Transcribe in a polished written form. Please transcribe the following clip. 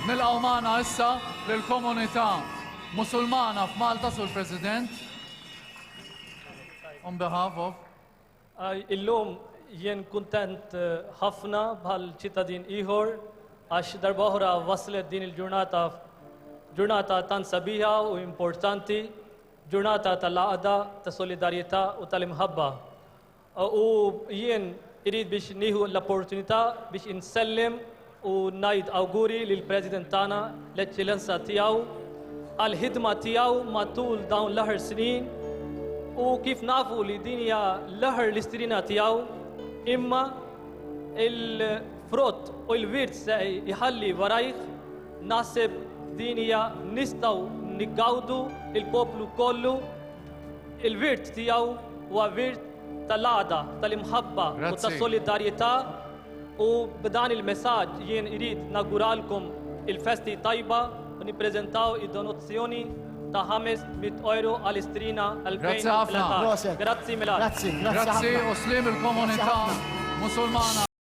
Nilqgħu magħna issa lill-komunità Musulmana f'Malta sur President. On behalf of. Illum jien kuntent ħafna bħal ċittadin ieħor għax darba oħra waslet din il-ġurnata tant sabiħa u importanti, ġurnata tal-għaqda, ta' solidarjetà u tal-imħabba. U jien irid biex nieħu l-opportunità biex insellem u ngħid awguri lill-President tagħna l-Eċċellenza tiegħu għall-ħidma tiegħu matul dawn l-aħħar snin u kif nafu li din hija l-aħħar l-istirina tiegħu imma il-frott u l-wirt se jħalli warajh naħseb din hija nistgħu niggawdu il-poplu kollu il-wirt tiegħu huwa wirt tal-għaqda, tal-imħabba u tas-solidarjetà u b'dan il-messaġġ jien irid nawguralkom il-festi tajba u nippreżentaw id-donazzjoni ta' 500 euro għall-istrina 2013. Grazzi Milan. Grazzi u slim il-komunità Musulmana.